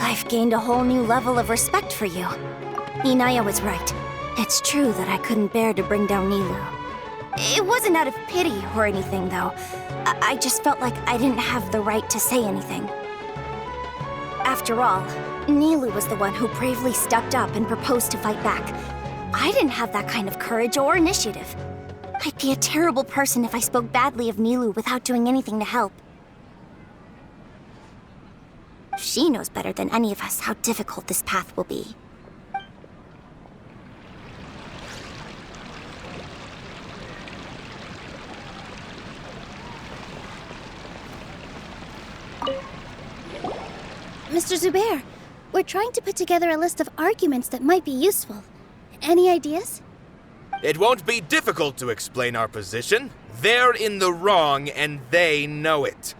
I've gained a whole new level of respect for you. Inayah was right. It's true that I couldn't bear to bring down Nilou. It wasn't out of pity or anything, though. I just felt like I didn't have the right to say anything. After all, Nilou was the one who bravely stepped up and proposed to fight back. I didn't have that kind of courage or initiative. I'd be a terrible person if I spoke badly of Nilou without doing anything to help. She knows better than any of us how difficult this path will be. Mr. Zubair, we're trying to put together a list of arguments that might be useful. Any ideas? It won't be difficult to explain our position. They're in the wrong, and they know it.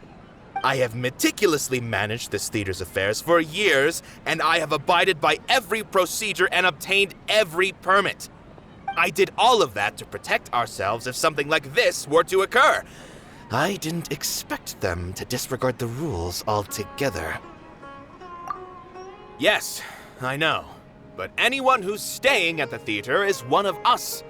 I have meticulously managed this theater's affairs for years, and I have abided by every procedure and obtained every permit. I did all of that to protect ourselves if something like this were to occur. I didn't expect them to disregard the rules altogether. Yes, I know. But anyone who's staying at the theater is one of us.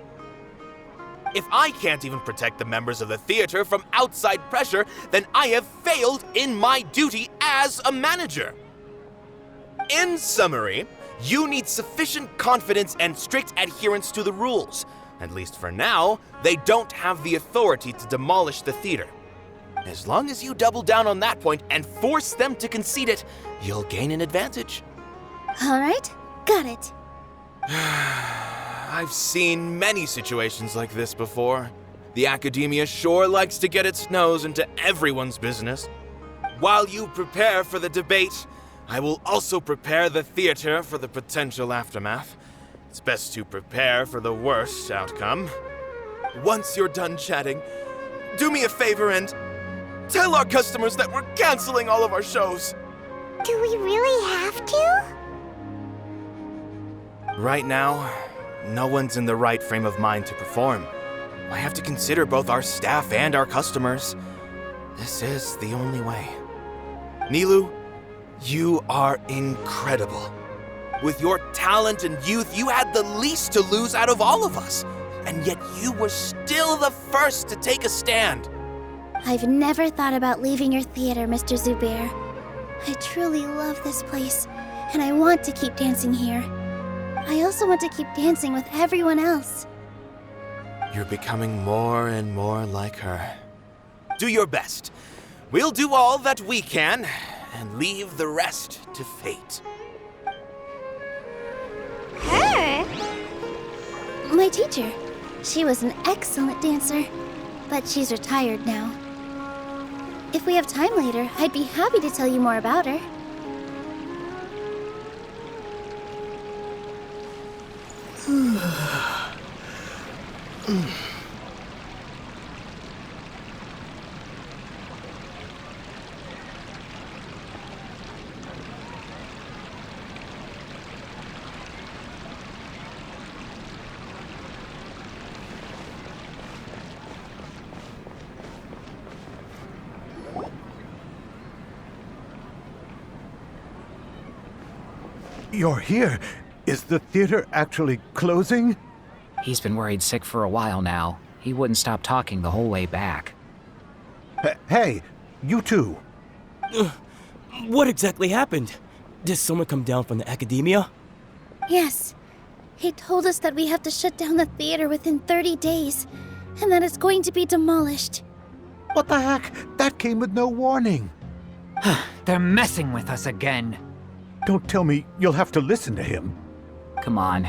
If I can't even protect the members of the theater from outside pressure, then I have failed in my duty as a manager. In summary, you need sufficient confidence and strict adherence to the rules. At least for now, they don't have the authority to demolish the theater. As long as you double down on that point and force them to concede it, you'll gain an advantage. All right, got it. I've seen many situations like this before. The academia sure likes to get its nose into everyone's business. While you prepare for the debate, I will also prepare the theater for the potential aftermath. It's best to prepare for the worst outcome. Once you're done chatting, do me a favor and tell our customers that we're canceling all of our shows. Do we really have to? Right now, no one's in the right frame of mind to perform. I have to consider both our staff and our customers. This is the only way. Nilou, you are incredible. With your talent and youth, you had the least to lose out of all of us. And yet you were still the first to take a stand. I've never thought about leaving your theater, Mr. Zubair. I truly love this place, and I want to keep dancing here. I also want to keep dancing with everyone else. You're becoming more and more like her. Do your best. We'll do all that we can, and leave the rest to fate. Her? My teacher. She was an excellent dancer, but she's retired now. If we have time later, I'd be happy to tell you more about her. You're here. Is the theater actually closing? He's been worried sick for a while now. He wouldn't stop talking the whole way back. Hey, you two. What exactly happened? Did someone come down from the academia? Yes. He told us that we have to shut down the theater within 30 days, and that it's going to be demolished. What the heck? That came with no warning. They're messing with us again. Don't tell me you'll have to listen to him. Come on.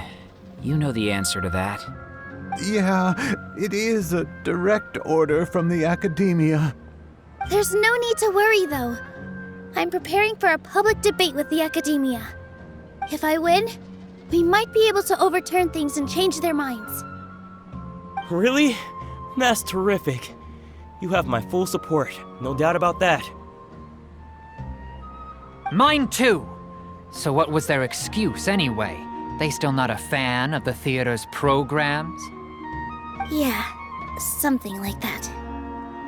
You know the answer to that. Yeah, it is a direct order from the academia. There's no need to worry, though. I'm preparing for a public debate with the academia. If I win, we might be able to overturn things and change their minds. Really? That's terrific. You have my full support, no doubt about that. Mine too! So what was their excuse anyway? They still not a fan of the theater's programs? Yeah, something like that.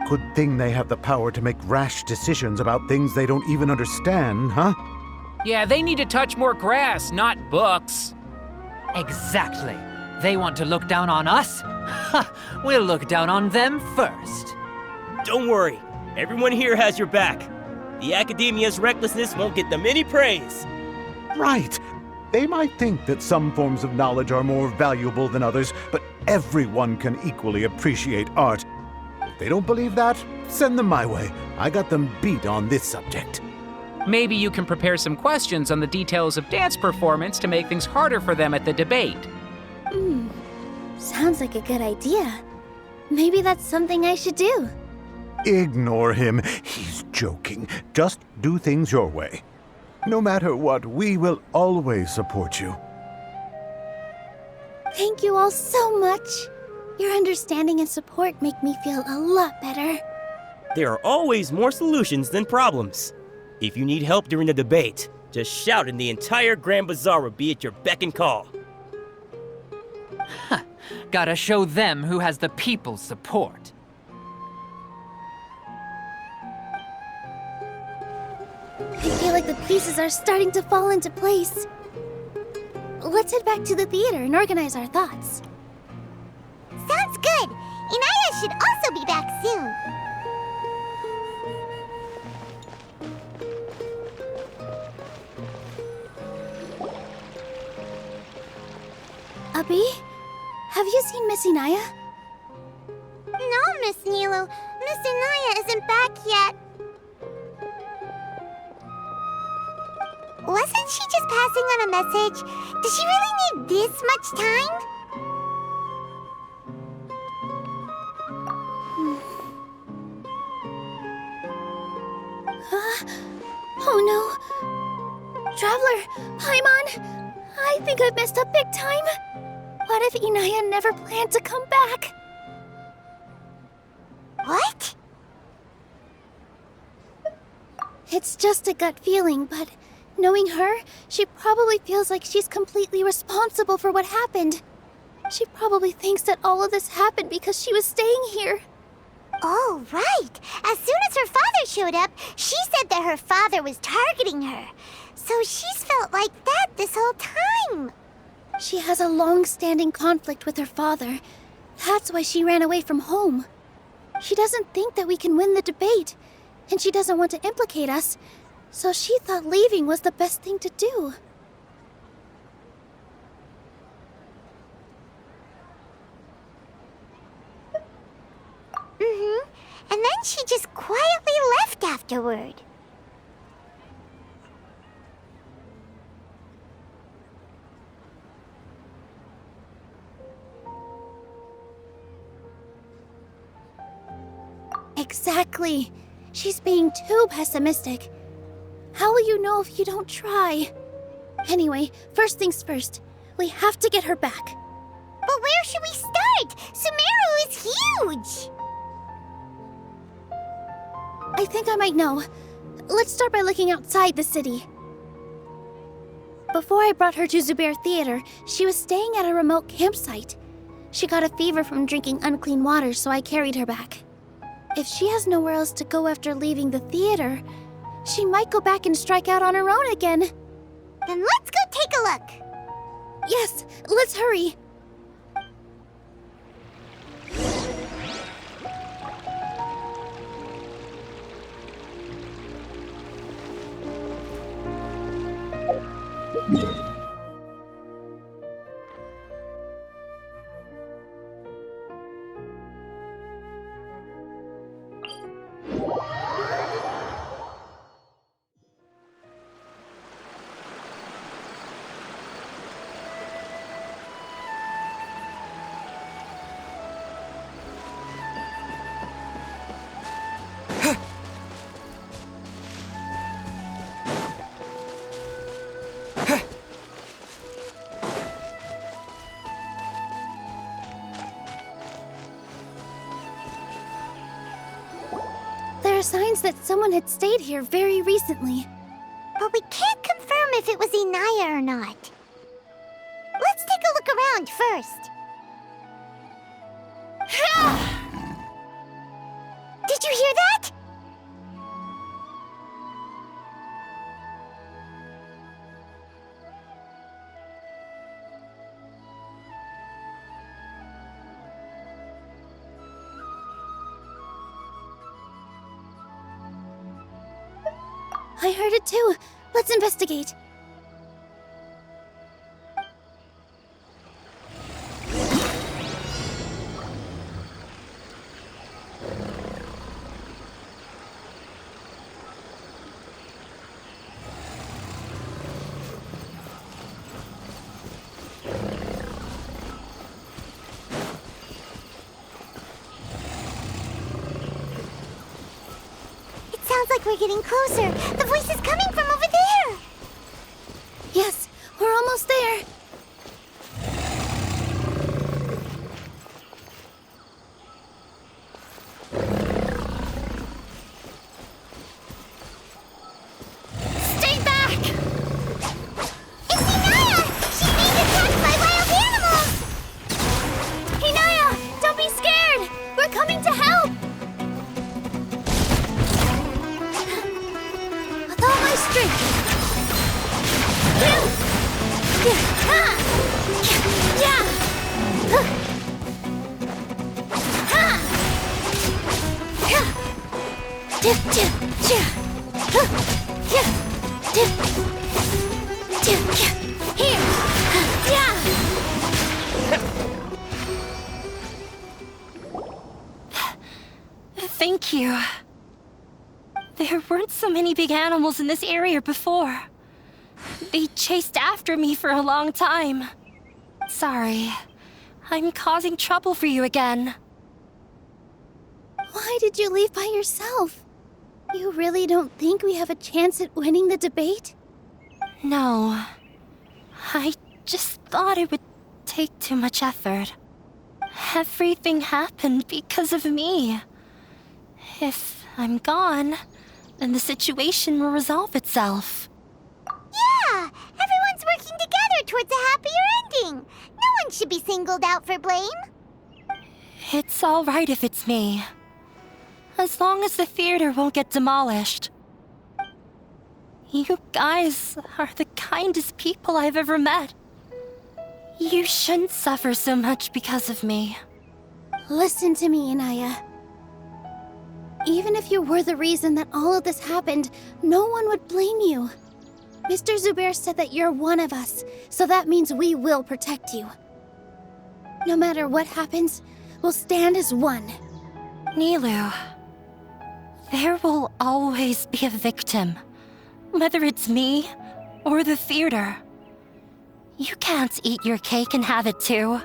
Good thing they have the power to make rash decisions about things they don't even understand, huh? Yeah, they need to touch more grass, not books. Exactly. They want to look down on us? Ha! We'll look down on them first. Don't worry, everyone here has your back. The academia's recklessness won't get them any praise. Right. They might think that some forms of knowledge are more valuable than others, but everyone can equally appreciate art. If they don't believe that, send them my way. I got them beat on this subject. Maybe you can prepare some questions on the details of dance performance to make things harder for them at the debate. Sounds like a good idea. Maybe that's something I should do. Ignore him. He's joking. Just do things your way. No matter what, we will always support you. Thank you all so much. Your understanding and support make me feel a lot better. There are always more solutions than problems. If you need help during the debate, just shout and the entire Grand Bazaar will be at your beck and call. Gotta show them who has the people's support. I feel like the pieces are starting to fall into place. Let's head back to the theater and organize our thoughts. Sounds good. Inayah should also be back soon. Abi, have you seen Miss Inayah? No, Miss Nilou. Miss Inayah isn't back yet. Wasn't she just passing on a message? Does she really need this much time? Oh no! Traveler, Paimon! I think I've messed up big time! What if Inayah never planned to come back? What? It's just a gut feeling, but knowing her, she probably feels like she's completely responsible for what happened. She probably thinks that all of this happened because she was staying here. Oh, right. As soon as her father showed up, she said that her father was targeting her. So she's felt like that this whole time. She has a long-standing conflict with her father. That's why she ran away from home. She doesn't think that we can win the debate, and she doesn't want to implicate us, so she thought leaving was the best thing to do. And then she just quietly left afterward. Exactly. She's being too pessimistic. How will you know if you don't try? Anyway, first things first. We have to get her back. But where should we start? Sumeru is huge! I think I might know. Let's start by looking outside the city. Before I brought her to Zubair Theater, she was staying at a remote campsite. She got a fever from drinking unclean water, so I carried her back. If she has nowhere else to go after leaving the theater, she might go back and strike out on her own again. Then let's go take a look. Yes, let's hurry. There are signs that someone had stayed here very recently. But we can't confirm if it was Inayah or not. Let's take a look around first. Did you hear that? I heard it too. Let's investigate. Sounds like we're getting closer. The voice is coming from over there. Yes, we're almost there. Stay back! It's Inayah! She's being attacked by wild animals! Inayah, don't be scared. We're coming to help. With all my strength. Thank you. There weren't so many big animals in this area before. They chased after me for a long time. Sorry. I'm causing trouble for you again. Why did you leave by yourself? You really don't think we have a chance at winning the debate? No. I just thought it would take too much effort. Everything happened because of me. If I'm gone, then the situation will resolve itself. Yeah! Everyone's working together towards a happier ending. No one should be singled out for blame. It's all right if it's me. As long as the theater won't get demolished. You guys are the kindest people I've ever met. You shouldn't suffer so much because of me. Listen to me, Inayah. Even if you were the reason that all of this happened, no one would blame you. Mr. Zubair said that you're one of us, so that means we will protect you. No matter what happens, we'll stand as one. Nilou, there will always be a victim, whether it's me or the theater. You can't eat your cake and have it too.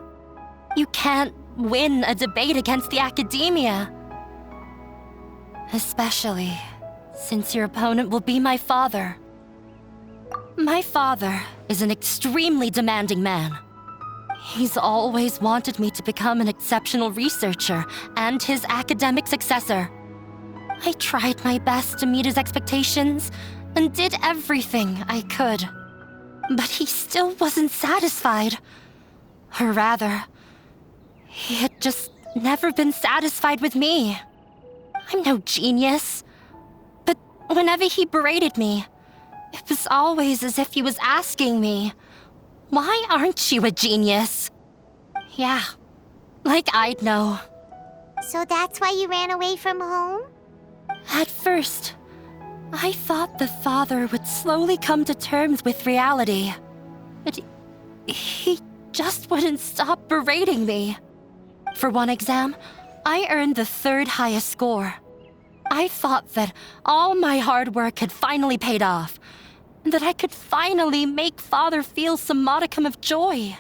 You can't win a debate against the academia. Especially since your opponent will be my father. My father is an extremely demanding man. He's always wanted me to become an exceptional researcher and his academic successor. I tried my best to meet his expectations and did everything I could. But he still wasn't satisfied. Or rather, he had just never been satisfied with me. I'm no genius. But whenever he berated me, it was always as if he was asking me, "Why aren't you a genius?" Yeah, like I'd know. So that's why you ran away from home? At first, I thought the father would slowly come to terms with reality. But he just wouldn't stop berating me. For one exam, I earned the 3rd highest score. I thought that all my hard work had finally paid off, and that I could finally make Father feel some modicum of joy.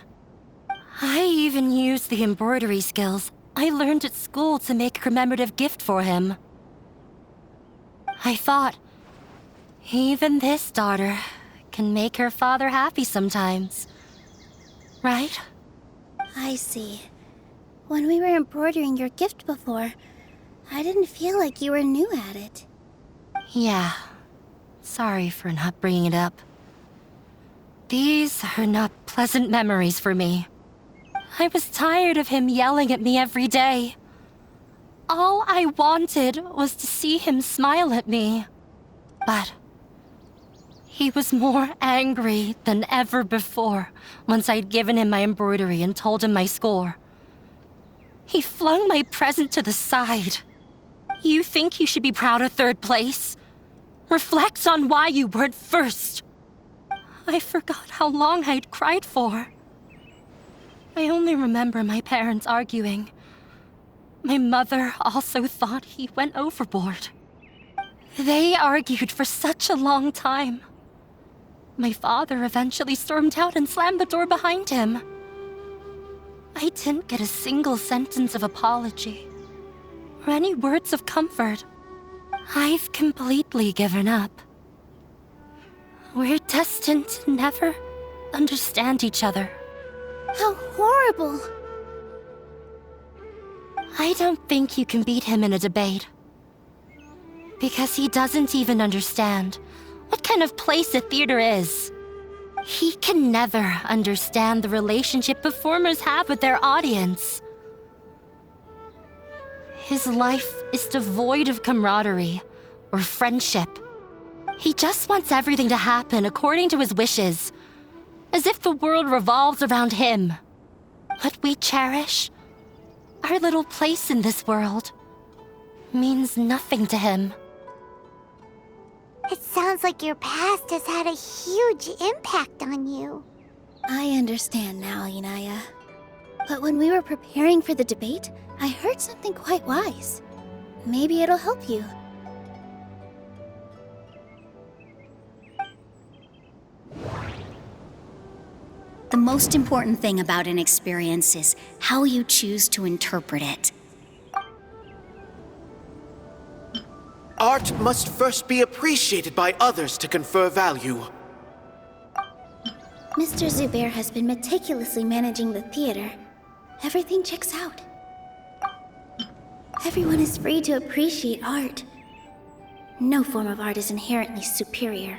I even used the embroidery skills I learned at school to make a commemorative gift for him. I thought, even this daughter can make her father happy sometimes. Right? I see. When we were embroidering your gift before, I didn't feel like you were new at it. Yeah. Sorry for not bringing it up. These are not pleasant memories for me. I was tired of him yelling at me every day. All I wanted was to see him smile at me. But he was more angry than ever before once I'd given him my embroidery and told him my score. He flung my present to the side. You think you should be proud of 3rd place? Reflect on why you weren't first. I forgot how long I'd cried for. I only remember my parents arguing. My mother also thought he went overboard. They argued for such a long time. My father eventually stormed out and slammed the door behind him. I didn't get a single sentence of apology or any words of comfort. I've completely given up. We're destined to never understand each other. How horrible! I don't think you can beat him in a debate. Because he doesn't even understand what kind of place a theater is. He can never understand the relationship performers have with their audience. His life is devoid of camaraderie or friendship. He just wants everything to happen according to his wishes, as if the world revolves around him. What we cherish, our little place in this world, means nothing to him. It sounds like your past has had a huge impact on you. I understand now, Inayah. But when we were preparing for the debate, I heard something quite wise. Maybe it'll help you. The most important thing about an experience is how you choose to interpret it. Art must first be appreciated by others to confer value. Mr. Zubair has been meticulously managing the theater. Everything checks out. Everyone is free to appreciate art. No form of art is inherently superior.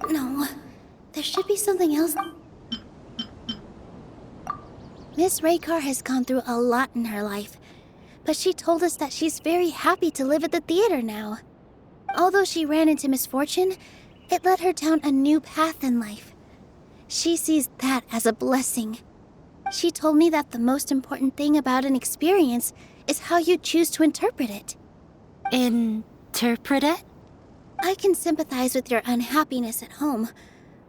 No, there should be something else. Miss Raykar has gone through a lot in her life, but she told us that she's very happy to live at the theater now. Although she ran into misfortune, it led her down a new path in life. She sees that as a blessing. She told me that the most important thing about an experience is how you choose to interpret it. Interpret it? I can sympathize with your unhappiness at home,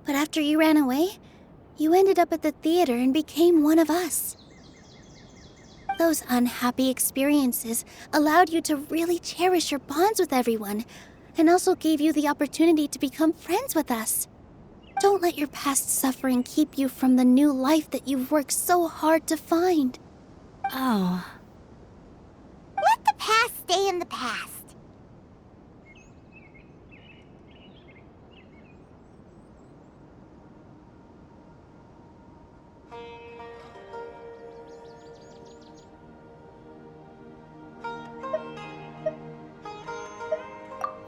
but after you ran away, you ended up at the theater and became one of us. Those unhappy experiences allowed you to really cherish your bonds with everyone, and also gave you the opportunity to become friends with us. Don't let your past suffering keep you from the new life that you've worked so hard to find. Oh. Let the past stay in the past.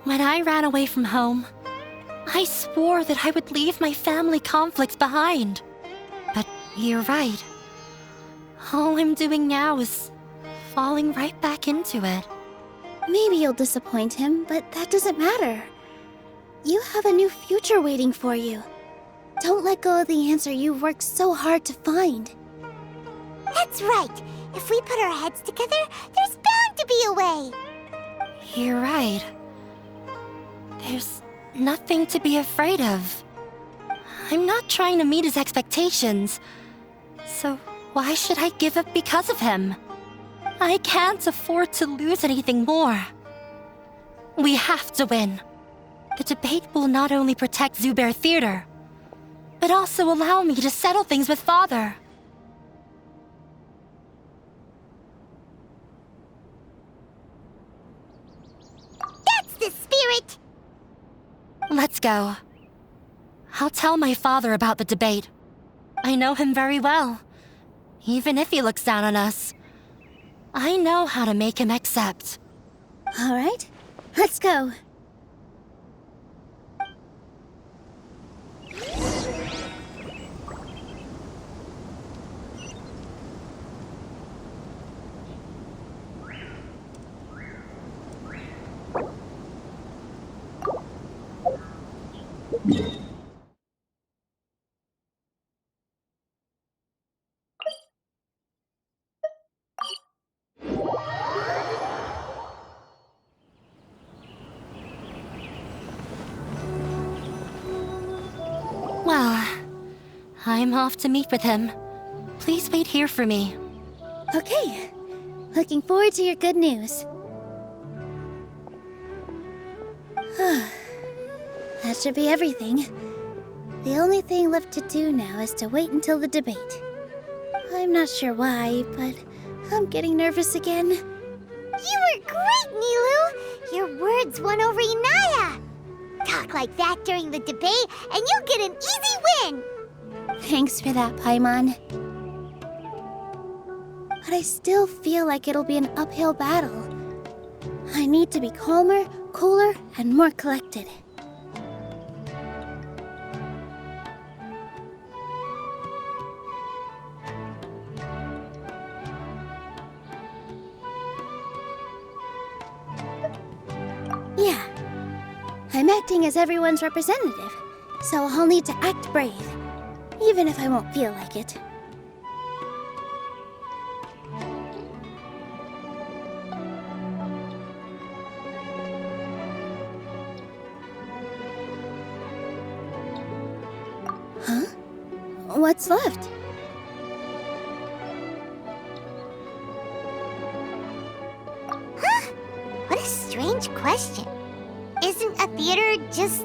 When I ran away from home, I swore that I would leave my family conflicts behind. But you're right. All I'm doing now is falling right back into it. Maybe you'll disappoint him, but that doesn't matter. You have a new future waiting for you. Don't let go of the answer you've worked so hard to find. That's right. If we put our heads together, there's bound to be a way. You're right. There's nothing to be afraid of. I'm not trying to meet his expectations. So why should I give up because of him? I can't afford to lose anything more. We have to win. The debate will not only protect Zubair Theater, but also allow me to settle things with Father. That's the spirit! Let's go. I'll tell my father about the debate. I know him very well. Even if he looks down on us, I know how to make him accept. All right, let's go. Well, I'm off to meet with him. Please wait here for me. Okay, looking forward to your good news. That should be everything. The only thing left to do now is to wait until the debate. I'm not sure why, but I'm getting nervous again. You were great, Nilou! Your words won over Inayah! Talk like that during the debate, and you'll get an easy win! Thanks for that, Paimon. But I still feel like it'll be an uphill battle. I need to be calmer, cooler, and more collected. Yeah, I'm acting as everyone's representative, so I'll need to act brave, even if I won't feel like it. Huh? What's left? Huh? What a strange question. Isn't a theater just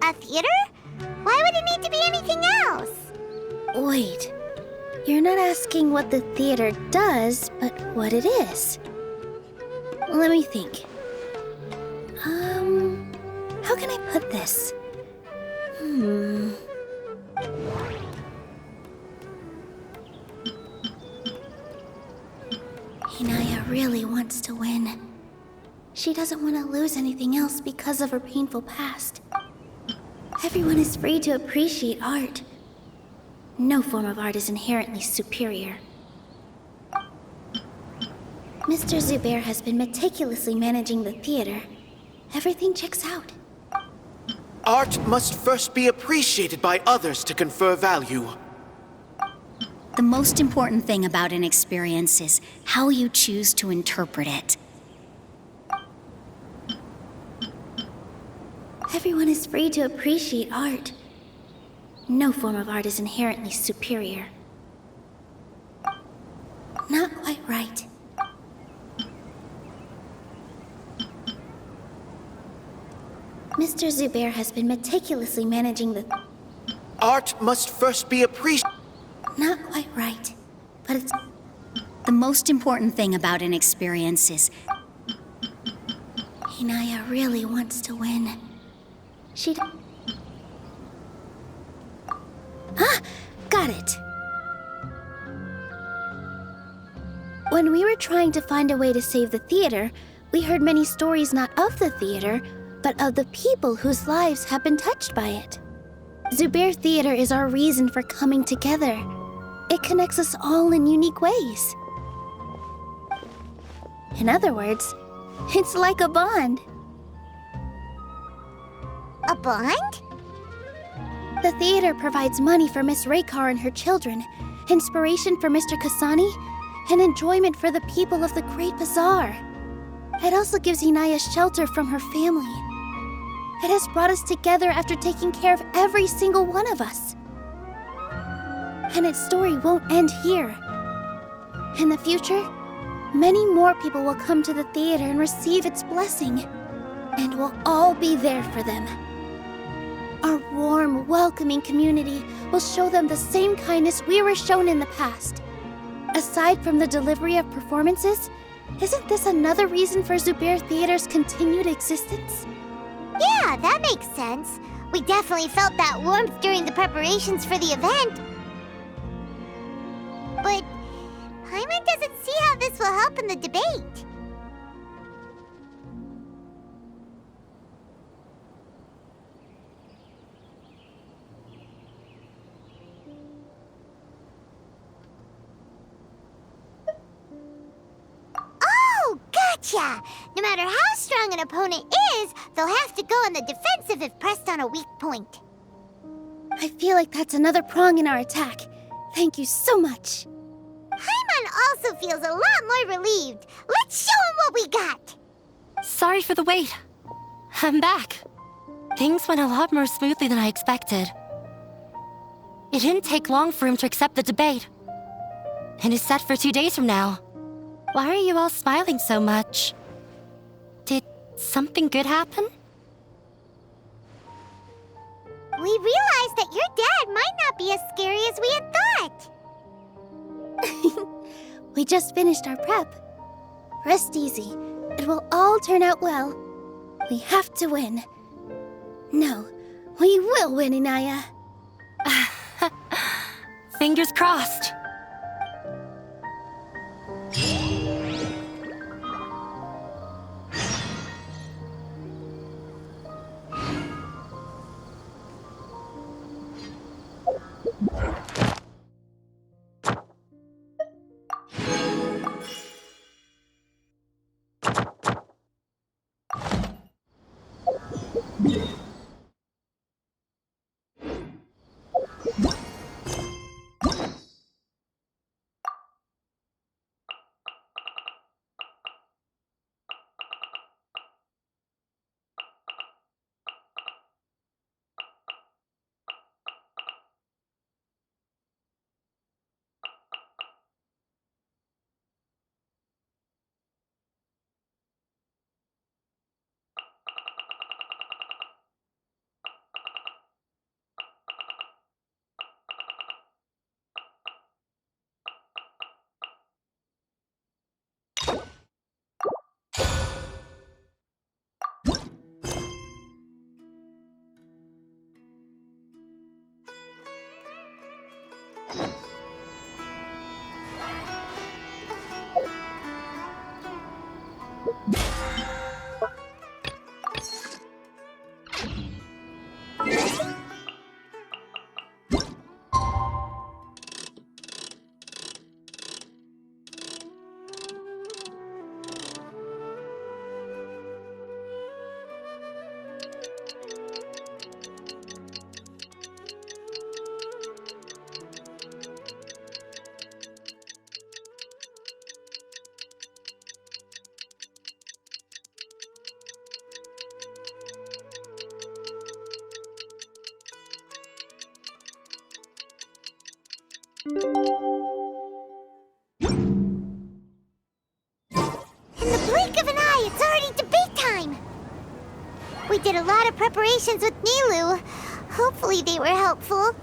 a theater? Why would it need to be anything else? Wait, you're not asking what the theater does, but what it is. Let me think. How can I put this? Inayah really wants to win. She doesn't want to lose anything else because of her painful past. Everyone is free to appreciate art. No form of art is inherently superior. Mr. Zubair has been meticulously managing the theater. Everything checks out. Art must first be appreciated by others to confer value. The most important thing about an experience is how you choose to interpret it. Everyone is free to appreciate art. No form of art is inherently superior. Not quite right. Mr. Zubair has been meticulously managing the... Art must first be appreciated. Not quite right, but it's... The most important thing about an experience is Inayah really wants to win. She... Ah! Got it! When we were trying to find a way to save the theater, we heard many stories not of the theater, but of the people whose lives have been touched by it. Zubair Theater is our reason for coming together. It connects us all in unique ways. In other words, it's like a bond. A bond? The theater provides money for Miss Raykar and her children, inspiration for Mr. Kasani, and enjoyment for the people of the Great Bazaar. It also gives Inayah shelter from her family. It has brought us together after taking care of every single one of us. And its story won't end here. In the future, many more people will come to the theater and receive its blessing, and we'll all be there for them. Our warm, welcoming community will show them the same kindness we were shown in the past. Aside from the delivery of performances, isn't this another reason for Zubair Theater's continued existence? Yeah, that makes sense. We definitely felt that warmth during the preparations for the event. But Paimon doesn't see how this will help in the debate. Oh, gotcha! No matter how strong an opponent is, they'll have to go on the defensive if pressed on a weak point. I feel like that's another prong in our attack. Thank you so much. Paimon also feels a lot more relieved. Let's show him what we got! Sorry for the wait. I'm back. Things went a lot more smoothly than I expected. It didn't take long for him to accept the debate. And it's set for 2 days from now. Why are you all smiling so much? Did something good happen? We realized that your dad might not be as scary as we had thought. We just finished our prep. Rest easy. It will all turn out well. We have to win. No, we will win, Inayah. Fingers crossed. In the blink of an eye, it's already debate time! We did a lot of preparations with Nilou. Hopefully they were helpful.